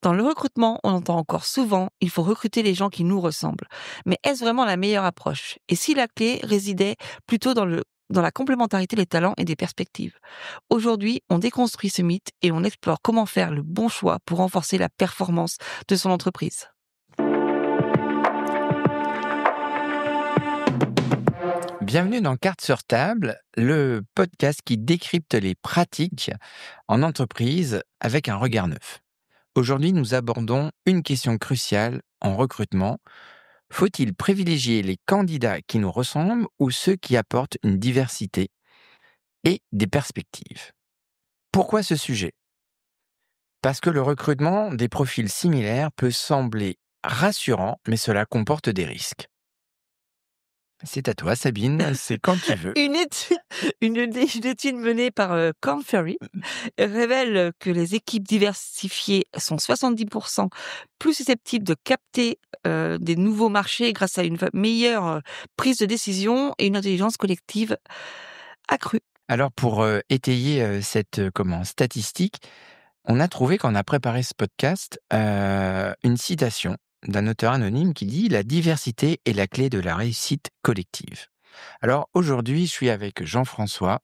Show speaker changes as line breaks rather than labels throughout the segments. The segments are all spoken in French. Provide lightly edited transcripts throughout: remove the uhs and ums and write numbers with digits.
Dans le recrutement, on entend encore souvent il faut recruter les gens qui nous ressemblent. Mais est-ce vraiment la meilleure approche? Et si la clé résidait plutôt dans la complémentarité des talents et des perspectives? Aujourd'hui, on déconstruit ce mythe et on explore comment faire le bon choix pour renforcer la performance de son entreprise.
Bienvenue dans Cartes sur table, le podcast qui décrypte les pratiques en entreprise avec un regard neuf. Aujourd'hui, nous abordons une question cruciale en recrutement. Faut-il privilégier les candidats qui nous ressemblent ou ceux qui apportent une diversité et des perspectives? Pourquoi ce sujet? Parce que le recrutement des profils similaires peut sembler rassurant, mais cela comporte des risques. C'est à toi, Sabine, c'est quand tu veux.
Une étude menée par Korn Ferry révèle que les équipes diversifiées sont 70% plus susceptibles de capter des nouveaux marchés grâce à une meilleure prise de décision et une intelligence collective accrue.
Alors pour étayer cette statistique, on a trouvé quand on a préparé ce podcast une citation d'un auteur anonyme qui dit: «La diversité est la clé de la réussite collective». Alors aujourd'hui, je suis avec Jean-François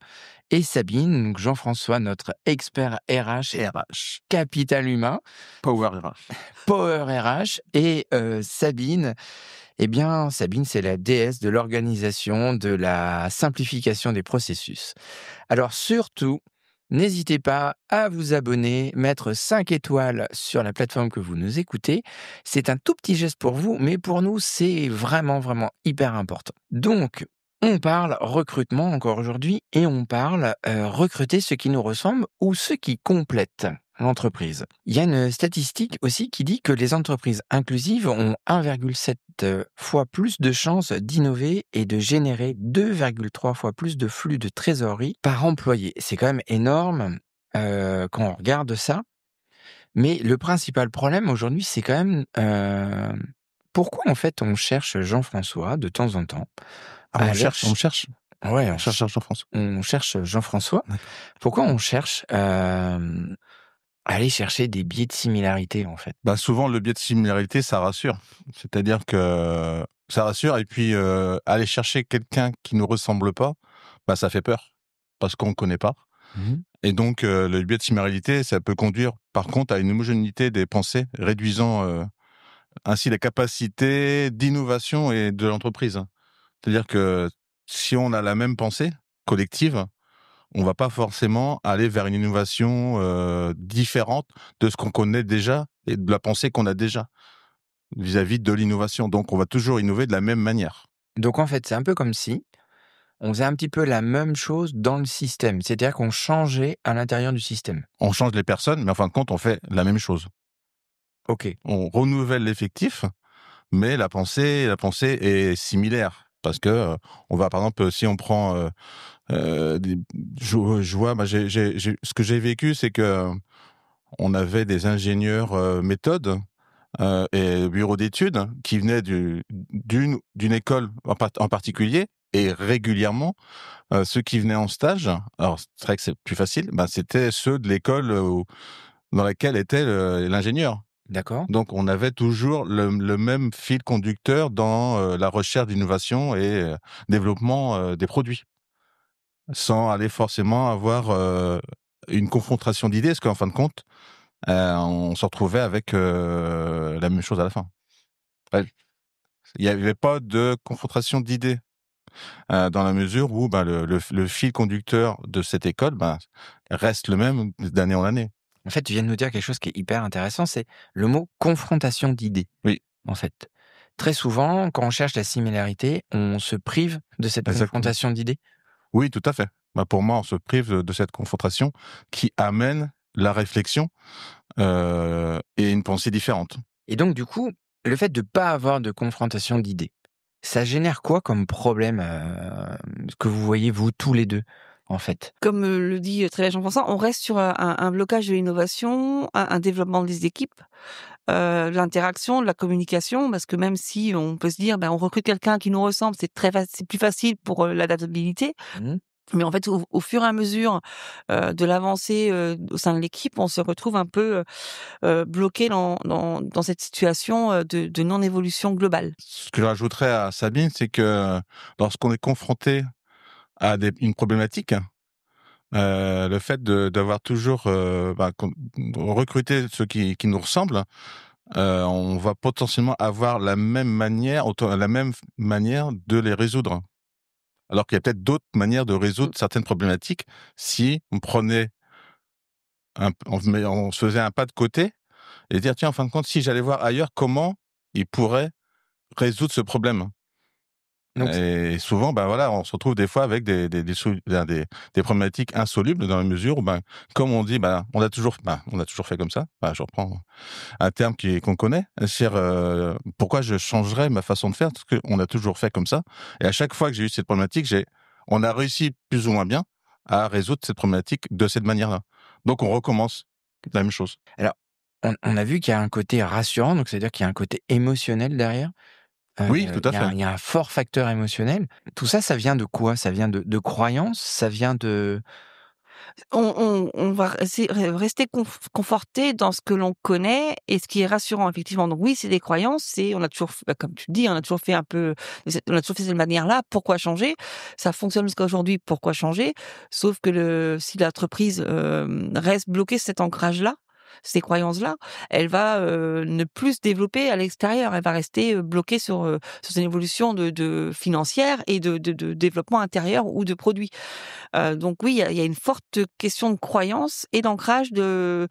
et Sabine. Donc Jean-François, notre expert RH, capital humain,
Power RH.
Power RH, et Sabine. Eh bien, Sabine, c'est la déesse de l'organisation, de la simplification des processus. Alors surtout, n'hésitez pas à vous abonner, mettre 5 étoiles sur la plateforme que vous nous écoutez. C'est un tout petit geste pour vous, mais pour nous, c'est vraiment, vraiment hyper important. Donc, on parle recrutement encore aujourd'hui et on parle recruter ceux qui nous ressemblent ou ceux qui complètent l'entreprise. Il y a une statistique aussi qui dit que les entreprises inclusives ont 1,7 fois plus de chances d'innover et de générer 2,3 fois plus de flux de trésorerie par employé. C'est quand même énorme quand on regarde ça. Mais le principal problème aujourd'hui, c'est quand même pourquoi en fait on cherche Jean-François de temps en temps.
On cherche.
Ouais,
On cherche Jean-François.
on cherche Jean-François.
D'accord.
Pourquoi on cherche aller chercher des biais de similarité, en fait?
Souvent, le biais de similarité, ça rassure. C'est-à-dire que ça rassure et puis aller chercher quelqu'un qui nous ressemble pas, ça fait peur parce qu'on ne connaît pas.
Mmh.
Et donc, le biais de similarité, ça peut conduire, par contre, à une homogénéité des pensées, réduisant ainsi la capacité d'innovation et de l'entreprise. C'est-à-dire que si on a la même pensée collective, on va pas forcément aller vers une innovation différente de ce qu'on connaît déjà et de la pensée qu'on a déjà vis-à-vis de l'innovation. Donc, on va toujours innover de la même manière.
Donc en fait, c'est un peu comme si on faisait un petit peu la même chose dans le système. C'est-à-dire qu'on changeait à l'intérieur du système.
On change les personnes, mais en fin de compte, on fait la même chose.
OK.
On renouvelle l'effectif, mais la pensée est similaire. Parce que on va, par exemple, si on prend je vois, ce que j'ai vécu, c'est que on avait des ingénieurs méthodes et bureaux d'études qui venaient d'une école en particulier, et régulièrement ceux qui venaient en stage. Alors c'est vrai que c'est plus facile, c'était ceux de l'école dans laquelle était l'ingénieur.
D'accord.
Donc on avait toujours le même fil conducteur dans la recherche d'innovation et développement des produits, sans aller forcément avoir une confrontation d'idées, parce qu'en fin de compte, on se retrouvait avec la même chose à la fin. Ouais. Il n'y avait pas de confrontation d'idées, dans la mesure où le fil conducteur de cette école reste le même d'année en année.
En fait, tu viens de nous dire quelque chose qui est hyper intéressant, c'est le mot confrontation d'idées.
Oui.
En fait. Très souvent, quand on cherche la similarité, on se prive de cette
Exactement.
confrontation d'idées.
Oui, tout à fait. Pour moi, on se prive de cette confrontation qui amène la réflexion et une pensée différente.
Et donc, du coup, le fait de ne pas avoir de confrontation d'idées, ça génère quoi comme problème que vous voyez, vous, tous les deux, en fait?
Comme le dit très bien Jean-François, on reste sur un blocage de l'innovation, un développement des équipes, de l'interaction, de la communication, parce que même si on peut se dire, on recrute quelqu'un qui nous ressemble, c'est plus facile pour l'adaptabilité.
Mmh.
Mais en fait, au fur et à mesure, de l'avancée, au sein de l'équipe, on se retrouve un peu, bloqué dans cette situation, de non-évolution globale.
Ce que je rajouterais à Sabine, c'est que lorsqu'on est confronté à une problématique, le fait d'avoir toujours, recruté ceux qui nous ressemblent, on va potentiellement avoir la même manière de les résoudre. Alors qu'il y a peut-être d'autres manières de
Mmh.
résoudre certaines problématiques si on prenait on se faisait un pas de côté et dire: «Tiens, en fin de compte, si j'allais voir ailleurs, comment ils pourraient résoudre ce problème?»
Donc
Et souvent, ben voilà, on se retrouve des fois avec des problématiques insolubles dans la mesure où, ben, comme on dit, on a toujours fait comme ça. Bah, je reprends un terme qu'on connaît. C'est-à-dire, pourquoi je changerais ma façon de faire parce qu'on a toujours fait comme ça. Et à chaque fois que j'ai eu cette problématique, on a réussi plus ou moins bien à résoudre cette problématique de cette manière-là. Donc on recommence la même chose.
alors, on a vu qu'il y a un côté rassurant, donc c'est-à-dire qu'il y a un côté émotionnel derrière.
Oui, tout à fait.
Il y a un fort facteur émotionnel. Tout ça, ça vient de quoi? Ça vient de croyances? Ça vient de
On va rester conforté dans ce que l'on connaît et ce qui est rassurant, effectivement. Donc oui, c'est des croyances, on a toujours f bah, comme tu le dis, on a toujours fait on a toujours fait de cette manière-là, pourquoi changer? Ça fonctionne jusqu'à aujourd'hui, pourquoi changer? Sauf que si l'entreprise, reste bloquée sur cet ancrage-là, ces croyances-là, elle va, ne plus se développer à l'extérieur. Elle va rester, bloquée sur son évolution de financière et de développement intérieur ou de produits. Donc oui, il y a une forte question de croyance et d'ancrage de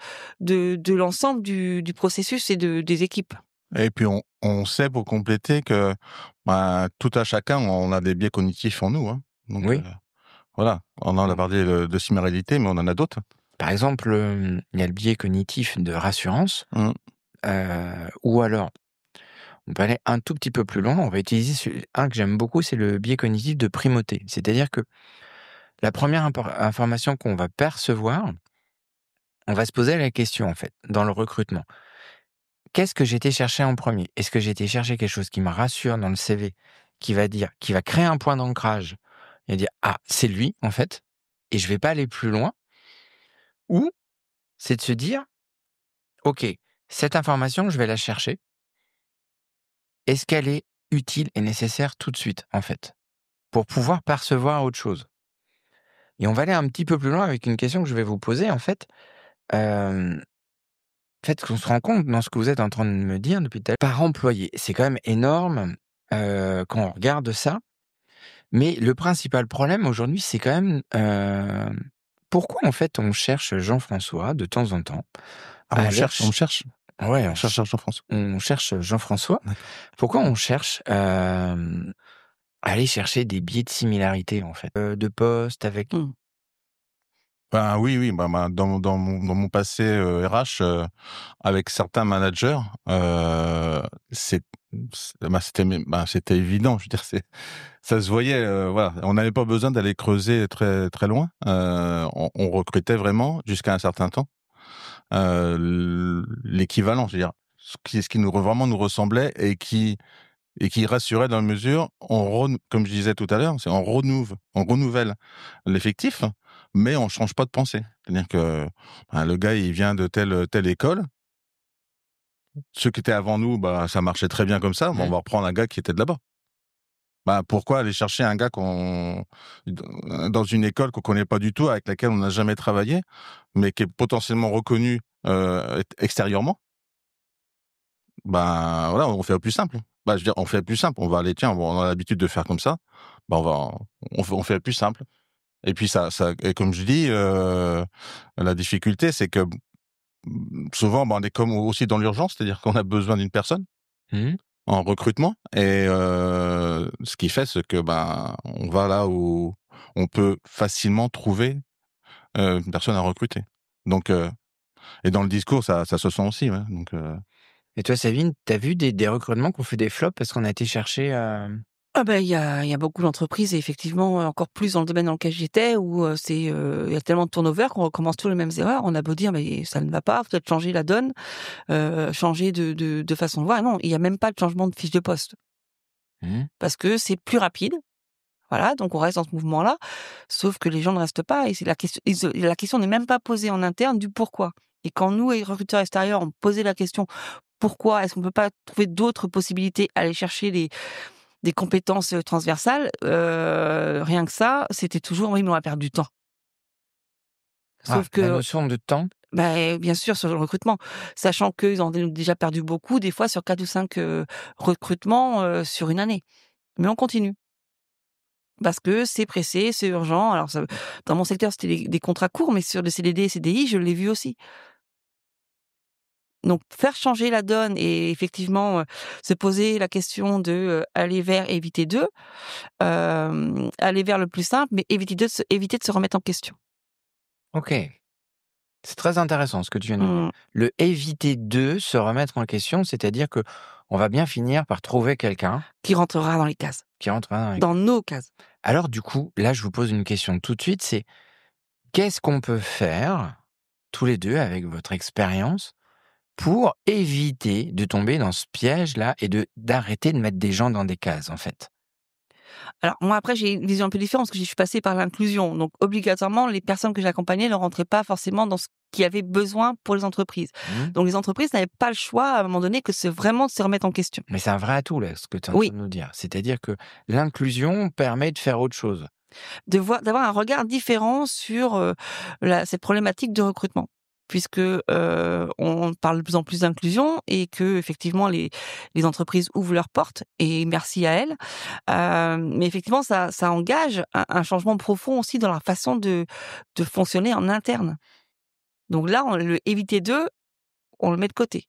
l'ensemble du processus et des équipes.
Et puis on sait pour compléter que, tout à chacun, on a des biais cognitifs en nous, hein. Donc,
oui.
voilà, on en a
Mmh.
parlé de siméralité, mais on en a d'autres.
Par exemple, il y a le biais cognitif de rassurance,
Mmh.
ou alors, on peut aller un tout petit peu plus loin, on va utiliser un que j'aime beaucoup, c'est le biais cognitif de primauté. C'est-à-dire que la première information qu'on va percevoir, on va se poser la question, en fait, dans le recrutement. Qu'est-ce que j'ai été chercher en premier? Est-ce que j'ai été chercher quelque chose qui me rassure dans le CV, qui va créer un point d'ancrage et dire: «Ah, c'est lui, en fait, et je vais pas aller plus loin», ou c'est de se dire: «OK, cette information, je vais la chercher. Est-ce qu'elle est utile et nécessaire tout de suite, en fait, pour pouvoir percevoir autre chose?» Et on va aller un petit peu plus loin avec une question que je vais vous poser, en fait. En fait, qu'on se rend compte dans ce que vous êtes en train de me dire depuis tout à l'heure, par employé, c'est quand même énorme, quand on regarde ça. Mais le principal problème aujourd'hui, c'est quand même, pourquoi en fait on cherche Jean-François de temps en temps
Ah,
à
on
aller
cherche, on cherche?
ouais,
On cherche Jean-François.
on cherche Jean-François.
D'accord.
Pourquoi on cherche, à aller chercher des biais de similarité en fait, de poste avec
Mmh.
Ben, oui, oui, dans mon passé, RH, avec certains managers, c'est c'était évident. Je veux dire, ça se voyait, voilà. On n'avait pas besoin d'aller creuser très très loin. On recrutait vraiment jusqu'à un certain temps, l'équivalent, je veux dire, ce qui vraiment nous ressemblait et qui rassurait dans la mesure, comme je disais tout à l'heure, on renouvelle l'effectif, mais on change pas de pensée. C'est-à-dire que, le gars, il vient de telle école. Ceux qui étaient avant nous, ça marchait très bien comme ça. On
mmh,
va reprendre un gars qui était de là-bas. Pourquoi aller chercher un gars dans une école qu'on connaît pas du tout, avec laquelle on n'a jamais travaillé, mais qui est potentiellement reconnu, extérieurement? Voilà, on fait au plus simple. Je veux dire, on fait plus simple. On va aller, tiens, bon, on a l'habitude de faire comme ça. On fait le plus simple. Et puis et comme je dis, la difficulté, c'est que souvent, on est comme aussi dans l'urgence, c'est-à-dire qu'on a besoin d'une personne
mmh.
en recrutement. Et ce qui fait, c'est que on va là où on peut facilement trouver une personne à recruter. Donc, et dans le discours, ça se sent aussi, ouais. Donc,
Et toi Sabine, tu as vu des recrutements qui ont fait des flops parce qu'on a été chercher,
Ah ben il y a beaucoup d'entreprises et effectivement, encore plus dans le domaine dans lequel j'étais où, il y a tellement de turnover qu'on recommence tous les mêmes erreurs. On a beau dire: «Mais ça ne va pas, peut-être changer la donne, changer de façon de voir». Non, il y a même pas de changement de fiche de poste
mmh,
parce que c'est plus rapide. Voilà, donc on reste dans ce mouvement-là, sauf que les gens ne restent pas et c'est la question n'est même pas posée en interne du pourquoi. Et quand nous, les recruteurs extérieurs, on posait la question: «Pourquoi? Est-ce qu'on peut pas trouver d'autres possibilités, aller chercher des compétences, transversales?» Rien que ça, c'était toujours: «Oui, mais on va perdre du temps».
Ah,
Sauf
la
que,
notion de temps?
bien sûr, sur le recrutement, sachant qu'ils ont déjà perdu beaucoup, des fois sur 4 ou 5 recrutements, sur une année. Mais on continue. Parce que c'est pressé, c'est urgent. Alors ça dans mon secteur, c'était des contrats courts, mais sur le CDD et CDI, je l'ai vu aussi. Donc faire changer la donne et effectivement, se poser la question de, aller vers, éviter de, aller vers le plus simple, mais éviter de se remettre en question.
OK. C'est très intéressant ce que tu viens de dire.
Mmh.
Le éviter de se remettre en question, c'est-à-dire que on va bien finir par trouver quelqu'un
Qui rentrera dans les cases,
qui rentre dans les
dans
cases.
nos cases.
Alors du coup, là, je vous pose une question tout de suite, c'est qu'est-ce qu'on peut faire, tous les 2, avec votre expérience, pour éviter de tomber dans ce piège-là et d'arrêter de mettre des gens dans des cases, en fait?
Alors moi après j'ai une vision un peu différente parce que je suis passée par l'inclusion. Donc obligatoirement les personnes que j'accompagnais ne rentraient pas forcément dans ce qu'il y avait besoin pour les entreprises.
Mmh.
Donc les entreprises n'avaient pas le choix à un moment donné que c'est vraiment de se remettre en question.
Mais c'est un vrai atout, là, ce que tu es en train
Oui,
de nous dire. C'est-à-dire que l'inclusion permet de faire autre chose.
d'avoir un regard différent sur, cette problématique de recrutement. Puisque, on parle de plus en plus d'inclusion et que effectivement les entreprises ouvrent leurs portes et merci à elles. Mais effectivement ça engage un changement profond aussi dans la façon de fonctionner en interne. Donc là, éviter d'eux, on le met de côté.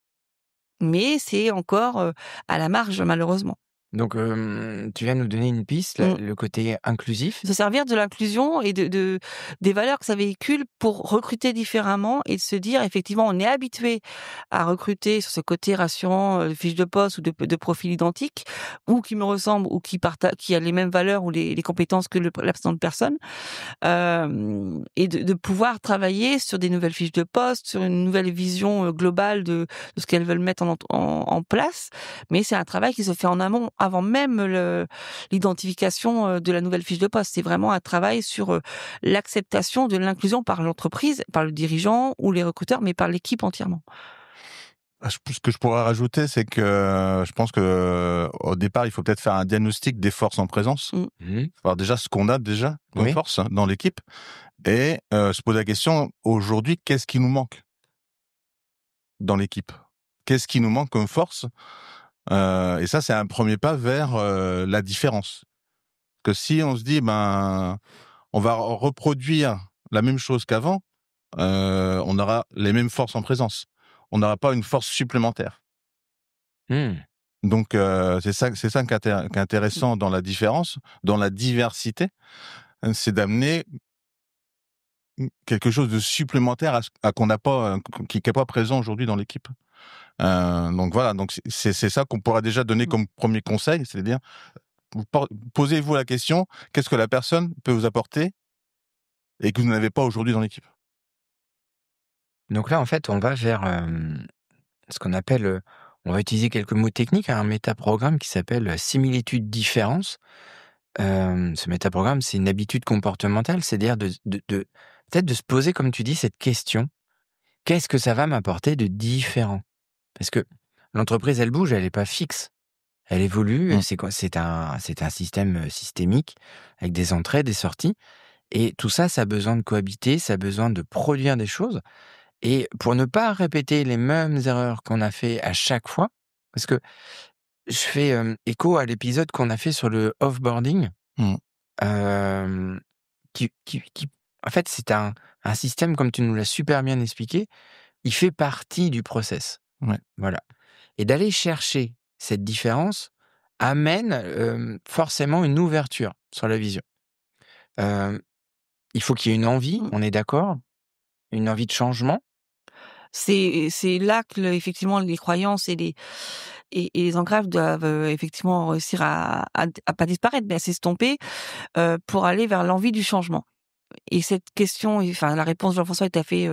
Mais c'est encore, à la marge malheureusement.
Donc, tu viens de nous donner une piste, là,
Mmh.
le côté inclusif.
Se servir de l'inclusion et des valeurs que ça véhicule pour recruter différemment et de se dire effectivement on est habitué à recruter sur ce côté rassurant, de fiche de poste ou de profil identique ou qui me ressemble ou qui a les mêmes valeurs ou les compétences que la présente personne. Et de pouvoir travailler sur des nouvelles fiches de poste, sur une nouvelle vision, globale de ce qu'elles veulent mettre en place. Mais c'est un travail qui se fait en amont, avant même l'identification, de la nouvelle fiche de poste. C'est vraiment un travail sur, l'acceptation de l'inclusion par l'entreprise, par le dirigeant ou les recruteurs, mais par l'équipe entièrement.
Ce que je pourrais rajouter, c'est que je pense que au départ, il faut peut-être faire un diagnostic des forces en présence.
Mmh.
Mmh.
Alors déjà, ce qu'on a déjà comme
Oui.
force dans l'équipe et se poser la question, aujourd'hui, qu'est-ce qui nous manque dans l'équipe? Qu'est-ce qui nous manque comme force? Et ça, c'est un premier pas vers la différence. Que si on se dit, ben, on va reproduire la même chose qu'avant, on aura les mêmes forces en présence. On n'aura pas une force supplémentaire.
Mmh.
Donc c'est ça qui est intéressant dans la différence, dans la diversité, c'est d'amener quelque chose de supplémentaire à qu'on n'a pas, qui est pas présent aujourd'hui dans l'équipe. Donc voilà, donc c'est ça qu'on pourra déjà donner comme premier conseil, c'est-à-dire posez-vous la question, qu'est-ce que la personne peut vous apporter et que vous n'avez pas aujourd'hui dans l'équipe?
Donc là, en fait, on va vers, ce qu'on appelle, on va utiliser quelques mots techniques, un métaprogramme qui s'appelle, similitude-différence. Ce métaprogramme, c'est une habitude comportementale, c'est-à-dire de peut-être de se poser, comme tu dis, cette question: «Qu'est-ce que ça va m'apporter de différent?» Parce que l'entreprise, elle bouge, elle est pas fixe. Elle évolue,
Mmh.
c'est quoi? C'est un système, systémique avec des entrées, des sorties et tout ça, ça a besoin de cohabiter, ça a besoin de produire des choses et pour ne pas répéter les mêmes erreurs qu'on a fait à chaque fois, parce que je fais, écho à l'épisode qu'on a fait sur le offboarding,
Mmh.
hem, qui en fait, c'est un système, comme tu nous l'as super bien expliqué, il fait partie du process.
Ouais.
Voilà et d'aller chercher cette différence amène, forcément une ouverture sur la vision. Hem, il faut qu'il y ait une envie,
Mmh.
on est d'accord? Une envie de changement?
C'est là que effectivement les croyances et les ancrages doivent, effectivement réussir à pas disparaître, mais à s'estomper, pour aller vers l'envie du changement. Et cette question enfin la réponse de Jean-François est tout à fait,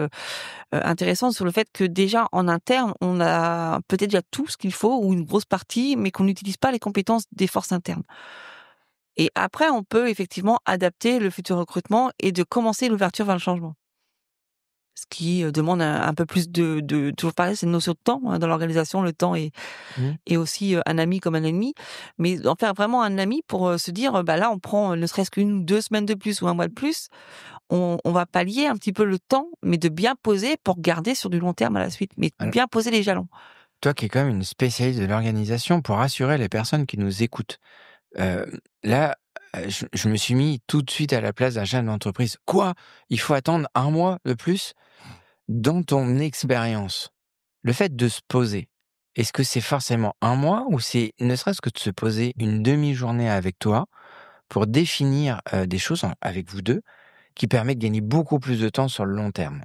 intéressante sur le fait que déjà en interne, on a peut-être déjà tout ce qu'il faut ou une grosse partie, mais qu'on n'utilise pas les compétences des forces internes. Et après, on peut effectivement adapter le futur recrutement et de commencer l'ouverture vers le changement. Ce qui demande un peu plus de toujours pareil, c'est une notion de temps, dans l'organisation, le temps
Mmh.
est aussi un ami comme un ennemi. Mais en faire vraiment un ami pour se dire, bah là, on prend ne serait-ce qu'1 ou 2 semaines de plus ou 1 mois de plus, on va pallier un petit peu le temps, mais de bien poser pour garder sur du long terme à la suite, mais
Alors,
bien poser les jalons.
toi qui es quand même une spécialiste de l'organisation, pour rassurer les personnes qui nous écoutent, là, je me suis mis tout de suite à la place d'un chef d'entreprise. Quoi? Il faut attendre 1 mois de plus? Dans ton expérience, le fait de se poser, est-ce que c'est forcément 1 mois ou c'est ne serait-ce que de se poser une demi-journée avec toi pour définir, des choses avec vous 2 qui permet de gagner beaucoup plus de temps sur le long terme?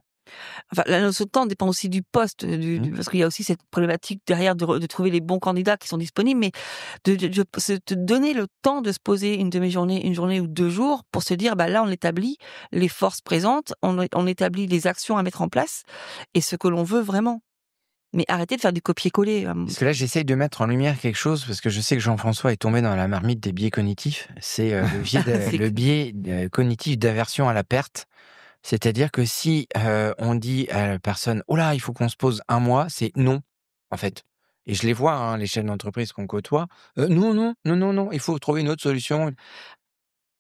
Enfin, la notion de temps dépend aussi du poste,
Mmh.
parce qu'il y a aussi cette problématique derrière de trouver les bons candidats qui sont disponibles, mais de se te donner le temps de se poser une demi-journée, 1 journée ou 2 jours pour se dire: «Bah, là, on établit les forces présentes, on établit les actions à mettre en place et ce que l'on veut vraiment». Mais arrêtez de faire du copier-coller,
Parce que là, j'essaye de mettre en lumière quelque chose parce que je sais que Jean-François est tombé dans la marmite des biais cognitifs. C'est,
c'est
le biais, cognitif d'aversion à la perte. C'est-à-dire que si, on dit à la personne: «Oh là, il faut qu'on se pose 1 mois», c'est non, en fait. Et je les vois, hein, les chefs d'entreprise qu'on côtoie: Non, non, non, non, non, il faut trouver une autre solution».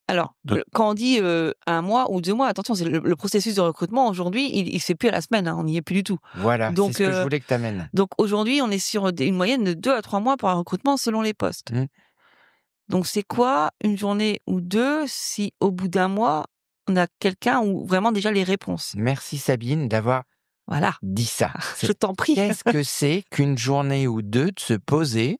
Alors,
De
quand on dit, 1 mois ou 2 mois, attention, c'est le processus de recrutement aujourd'hui, il se fait plus à la semaine, hein, on n'y est plus du tout.
Voilà, c'est
Donc
ce que je voulais que tu amènes.
donc aujourd'hui, on est sur une moyenne de 2 à 3 mois pour un recrutement selon les postes.
Mmh.
Donc c'est quoi une journée ou 2 si au bout d'1 mois, on a quelqu'un ou vraiment déjà les réponses?
Merci Sabine d'avoir
Voilà,
dit ça.
je t'en prie.
Qu'est-ce que c'est qu'une journée ou 2 de se poser,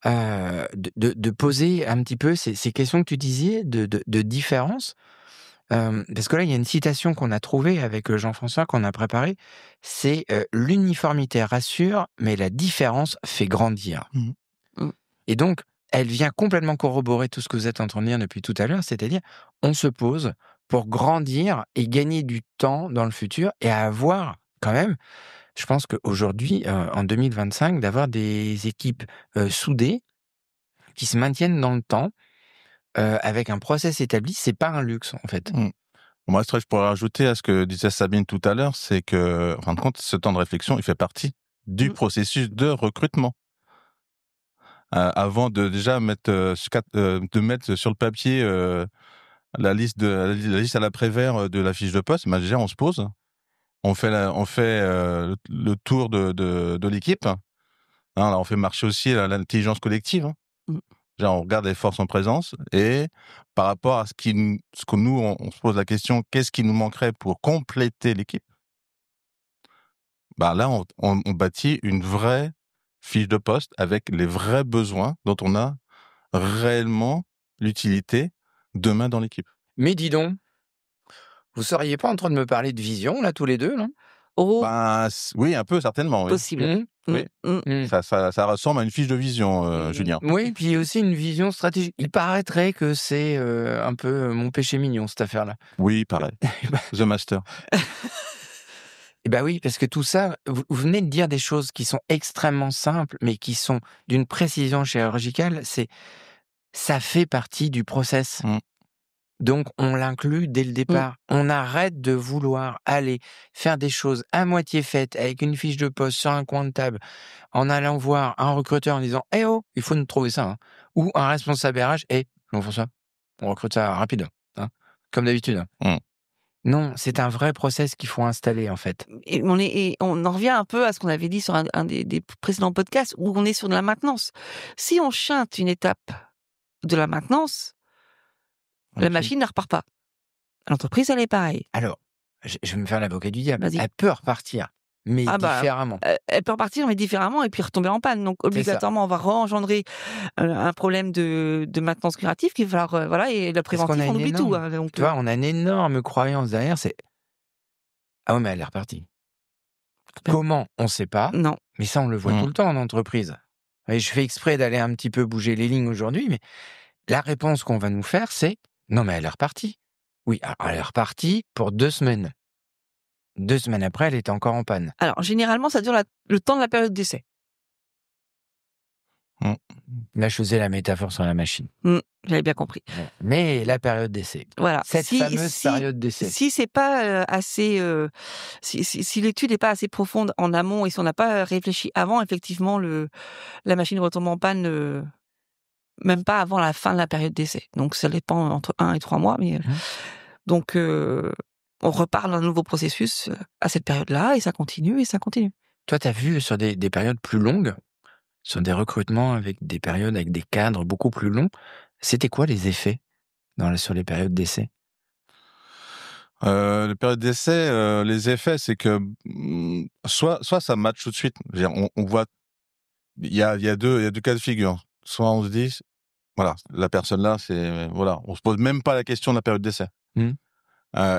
de poser un petit peu ces questions que tu disais de différence? Parce que là, il y a une citation qu'on a trouvée avec, Jean-François, qu'on a préparée, c'est, «L'uniformité rassure, mais la différence fait grandir».
Mmh.
Mmh.
Et donc, elle vient complètement corroborer tout ce que vous êtes en train de dire depuis tout à l'heure, c'est-à-dire, on se pose pour grandir et gagner du temps dans le futur et avoir quand même, je pense qu'aujourd'hui, en 2025, d'avoir des équipes, soudées, qui se maintiennent dans le temps, avec un process établi, c'est pas un luxe, en fait.
Mmh. Moi, ce que je pourrais rajouter à ce que disait Sabine tout à l'heure, c'est que, en fin de compte, ce temps de réflexion, il fait partie du
Mmh.
processus de recrutement. Avant de déjà mettre, de mettre sur le papier, la liste à l'après-vert, de la fiche de poste, bah, déjà on se pose, on fait, le tour de l'équipe, hein. Là, on fait marcher aussi l'intelligence collective, hein.
Mmh.
Déjà, on regarde les forces en présence et par rapport à ce que nous, on se pose la question: «Qu'est-ce qui nous manquerait pour compléter l'équipe?» Bah, là, on bâtit une vraie fiche de poste avec les vrais besoins dont on a réellement l'utilité demain dans l'équipe.
Mais dis donc, vous seriez pas en train de me parler de vision, là, tous les 2 là?
Oh,
Ben, oui, un peu certainement, oui.
possible.
Mmh.
Mmh,
Oui.
mmh.
Mmh.
Ça ressemble à une fiche de vision, Julien.
Oui, puis aussi une vision stratégique. Il paraîtrait que c'est, un peu, mon péché mignon, cette affaire-là.
Oui, pareil. The Master.
Et bah, oui, parce que tout ça, vous venez de dire des choses qui sont extrêmement simples, mais qui sont d'une précision chirurgicale, ça fait partie du process.
Mmh.
Donc on l'inclut dès le
Mmh.
départ. On arrête de vouloir aller faire des choses à moitié faites avec une fiche de poste sur un coin de table, en allant voir un recruteur en disant: «Eh oh, il faut nous trouver ça, hein». Ou un responsable RH: «Eh, Jean-François, on recrute ça rapide, hein, comme d'habitude, hein».
Mmh.
Non, c'est un vrai process qu'il faut installer, en fait.
Et on en revient un peu à ce qu'on avait dit sur un des précédents podcasts où on est sur de la maintenance. Si on chinte une étape de la maintenance, la machine ne repart pas. L'entreprise, elle est pareille.
Alors, je vais me faire l'avocat du diable.
Vas-y.
Elle peut repartir, mais
Ah bah,
différemment.
elle peut repartir, mais différemment et puis retomber en panne. Donc
ça.
obligatoirement, on va re-engendrer, un problème de maintenance curative qu'il va falloir, voilà, et le
Parce qu'on
préventif,
a
on
une
oublie tout,
énorme
hein, donc
tu vois, on a une énorme croyance derrière, c'est: «Ah ouais, mais elle est repartie».
Ben
Comment? On sait pas,
non.
mais ça, on le voit
Mmh.
tout le temps en entreprise. Et je fais exprès d'aller un petit peu bouger les lignes aujourd'hui, mais la réponse qu'on va nous faire, c'est: «Non, mais elle est repartie». Oui, alors elle est repartie pour 2 semaines. 2 semaines après, elle était encore en panne.
Alors généralement, ça dure le temps de la période d'essai.
Là, je faisais la métaphore sur la machine.
J'avais bien compris.
Mais la période d'essai.
Voilà.
Cette fameuse période d'essai.
Si c'est pas assez, si l'étude n'est pas assez profonde en amont et si on n'a pas réfléchi avant, effectivement, la machine retombe en panne, même pas avant la fin de la période d'essai. Donc ça dépend entre 1 et 3 mois, mais donc on repart dans un nouveau processus à cette période-là et ça continue et ça continue.
Toi, tu as vu sur des périodes plus longues, sur des recrutements avec des périodes avec des cadres beaucoup plus longs, c'était quoi les effets sur les périodes d'essai?
Les périodes d'essai, les effets, c'est que soit ça match tout de suite. Je veux dire, on voit, il y a deux cas de figure. Soit on se dit, voilà, la personne là, on se pose même pas la question de la période d'essai. Et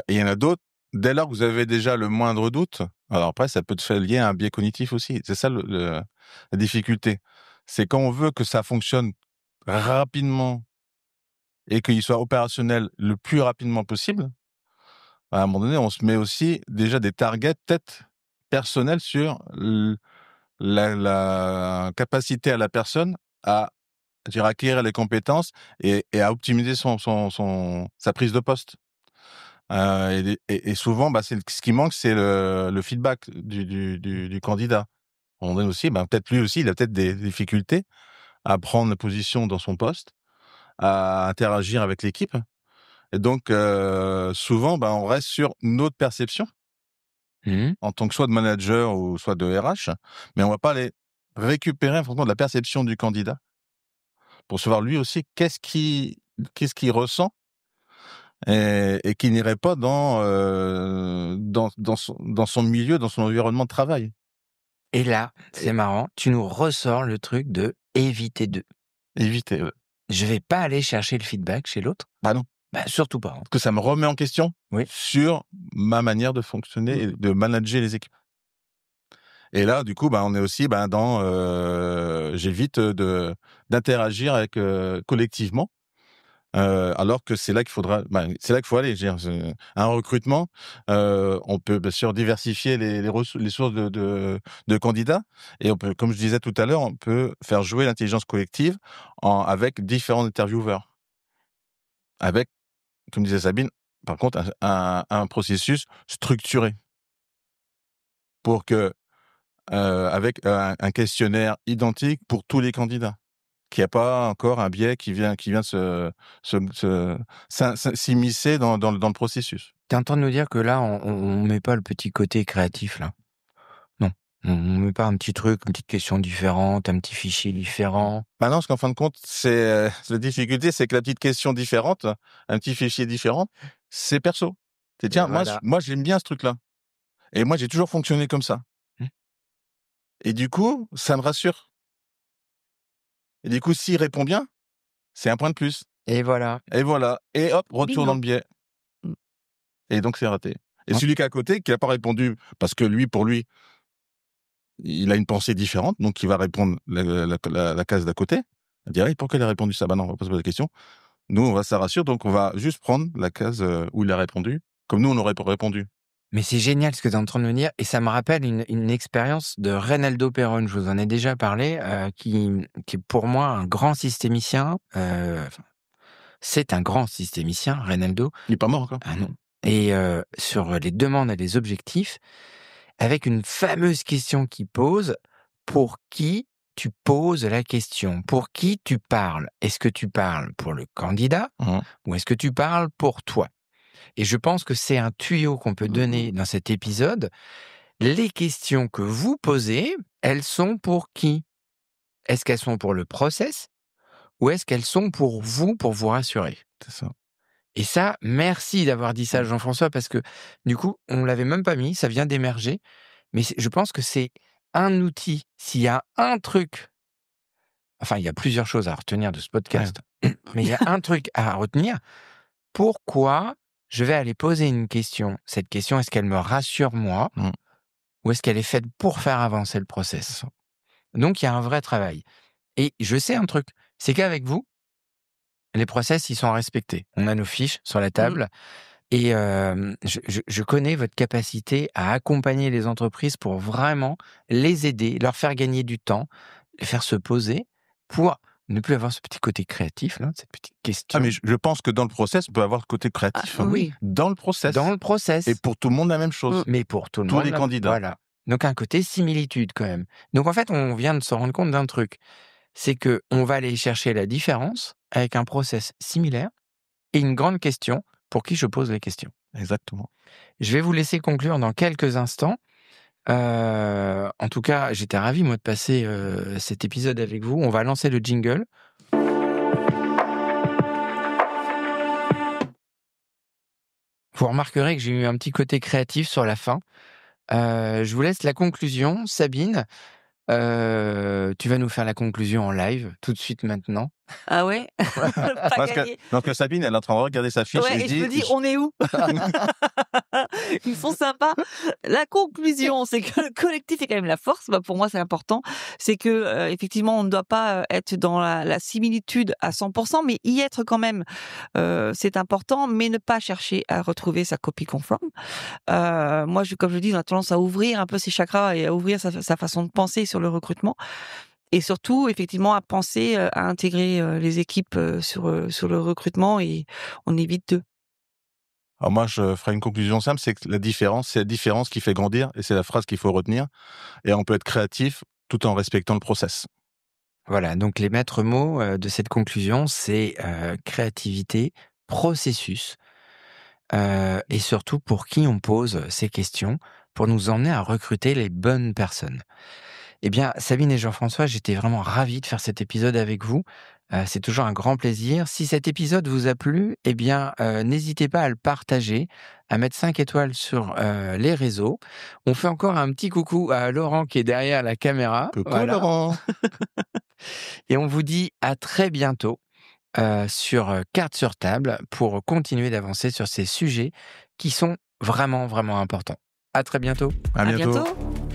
il y en a d'autres. Dès lors que vous avez déjà le moindre doute, alors après ça peut te faire lier à un biais cognitif aussi. C'est ça la difficulté. C'est quand on veut que ça fonctionne rapidement et qu'il soit opérationnel le plus rapidement possible. À un moment donné, on se met aussi déjà des targets peut-être personnels sur la capacité à la personne à acquérir les compétences et à optimiser sa prise de poste. Et souvent, ce qui manque, c'est le feedback du candidat. À un moment donné aussi, peut-être lui aussi, il a peut-être des difficultés à prendre position dans son poste, à interagir avec l'équipe. Et donc, souvent, on reste sur notre perception en tant que soit de manager ou soit de RH, mais on va pas aller récupérer en fonction de la perception du candidat pour savoir lui aussi qu'est-ce qu'il ressent et qui n'irait pas dans son milieu, dans son environnement de travail.
Et là, c'est marrant, tu nous ressors le truc de éviter d'eux.
Éviter.
Je vais pas aller chercher le feedback chez l'autre.
Bah non.
Surtout pas.
Parce que ça me remet en question sur ma manière de fonctionner et de manager les équipes. Et là, du coup, on est aussi j'évite d'interagir avec collectivement, alors que c'est là qu'il faudra, c'est là qu'il faut aller. Un recrutement, on peut bien sûr diversifier les sources de candidats, et on peut, comme je disais tout à l'heure, on peut faire jouer l'intelligence collective avec différents intervieweurs, avec, comme disait Sabine, par contre, un processus structuré pour que avec un questionnaire identique pour tous les candidats, qu'il n'y a pas encore un biais qui vient s'immiscer dans le processus.
T'es en train de nous dire que là, on met pas le petit côté créatif, là? Non. On met pas un petit truc, une petite question différente, un petit fichier différent?
Non, parce qu'en fin de compte, la difficulté, c'est que la petite question différente, un petit fichier différent, c'est perso. C'est tiens, voilà. Moi j'aime bien ce truc-là. Et moi, j'ai toujours fonctionné comme ça. Et du coup, ça me rassure. Et du coup, s'il répond bien, c'est un point de plus.
Et voilà.
Et hop, retour dans le biais. Et donc, c'est raté. Et celui qui est à côté, qui n'a pas répondu, parce que pour lui, il a une pensée différente, donc il va répondre la case d'à côté. Il dirait, pourquoi il a répondu ça? Non, on va pas se poser la question. Nous, ça rassure, donc on va juste prendre la case où il a répondu, comme nous, on aurait répondu.
Mais c'est génial ce que tu es en train de me dire, et ça me rappelle une expérience de Reynaldo Perón, je vous en ai déjà parlé, qui est pour moi un grand systémicien. C'est un grand systémicien, Reynaldo.
Il n'est pas mort encore.
Ah non. Et sur les demandes et les objectifs, avec une fameuse question qu'il pose: pour qui tu poses la question? Pour qui tu parles? Est-ce que tu parles pour le candidat ou est-ce que tu parles pour toi? Et je pense que c'est un tuyau qu'on peut donner dans cet épisode. Les questions que vous posez, elles sont pour qui? Est-ce qu'elles sont pour le process ou est-ce qu'elles sont pour vous rassurer?
C'est ça.
Et ça, merci d'avoir dit ça, Jean-François, parce que du coup, on l'avait même pas mis, ça vient d'émerger. Mais je pense que c'est un outil. S'il y a un truc, enfin, il y a plusieurs choses à retenir de ce podcast, mais il y a un truc à retenir. Pourquoi je vais aller poser une question? Cette question, est-ce qu'elle me rassure moi ou est-ce qu'elle est faite pour faire avancer le process? Donc, il y a un vrai travail. Et je sais un truc, c'est qu'avec vous, les process, ils sont respectés. On a nos fiches sur la table. Et je connais votre capacité à accompagner les entreprises pour vraiment les aider, leur faire gagner du temps, les faire se poser, pour ne plus avoir ce petit côté créatif, là, cette petite question.
Ah, mais je pense que dans le process, on peut avoir le côté créatif.
Oui.
Dans le process.
Dans le process.
Et pour tout le monde, la même chose.
Mais pour tout le
Tous
monde.
les candidats.
Voilà. Donc, un côté similitude, quand même. Donc, en fait, on vient de se rendre compte d'un truc. C'est qu'on va aller chercher la différence avec un process similaire et une grande question pour qui je pose les questions.
Exactement.
Je vais vous laisser conclure dans quelques instants. En tout cas, j'étais ravi, moi, de passer cet épisode avec vous. On va lancer le jingle. Vous remarquerez que j'ai eu un petit côté créatif sur la fin. Je vous laisse la conclusion. Sabine, tu vas nous faire la conclusion en live, tout de suite maintenant.
Ah ouais. Pas
Parce
gagné.
que Sabine, elle est en train de regarder sa fiche
Ouais, et je me dis, on est où? Ils sont sympas. La conclusion, c'est que le collectif est quand même la force. Bah, pour moi, c'est important. C'est que effectivement, on ne doit pas être dans la similitude à 100%, mais y être quand même, c'est important, mais ne pas chercher à retrouver sa copie conforme. Moi, comme je dis, on a tendance à ouvrir un peu ses chakras et à ouvrir sa façon de penser sur le recrutement. Et surtout, effectivement, à penser à intégrer les équipes sur le recrutement, et on évite d'eux.
Alors moi, je ferai une conclusion simple, c'est que c'est la différence qui fait grandir, et c'est la phrase qu'il faut retenir. Et on peut être créatif tout en respectant le process.
Voilà, donc les maîtres mots de cette conclusion, c'est créativité, processus, et surtout pour qui on pose ces questions, pour nous emmener à recruter les bonnes personnes. Eh bien, Sabine et Jean-François, j'étais vraiment ravi de faire cet épisode avec vous. C'est toujours un grand plaisir. Si cet épisode vous a plu, eh bien, n'hésitez pas à le partager, à mettre 5 étoiles sur les réseaux. On fait encore un petit coucou à Laurent qui est derrière la caméra.
Coucou
Voilà.
Laurent.
Et on vous dit à très bientôt sur Cartes sur table pour continuer d'avancer sur ces sujets qui sont vraiment, vraiment importants. À très bientôt.
À bientôt.
À bientôt.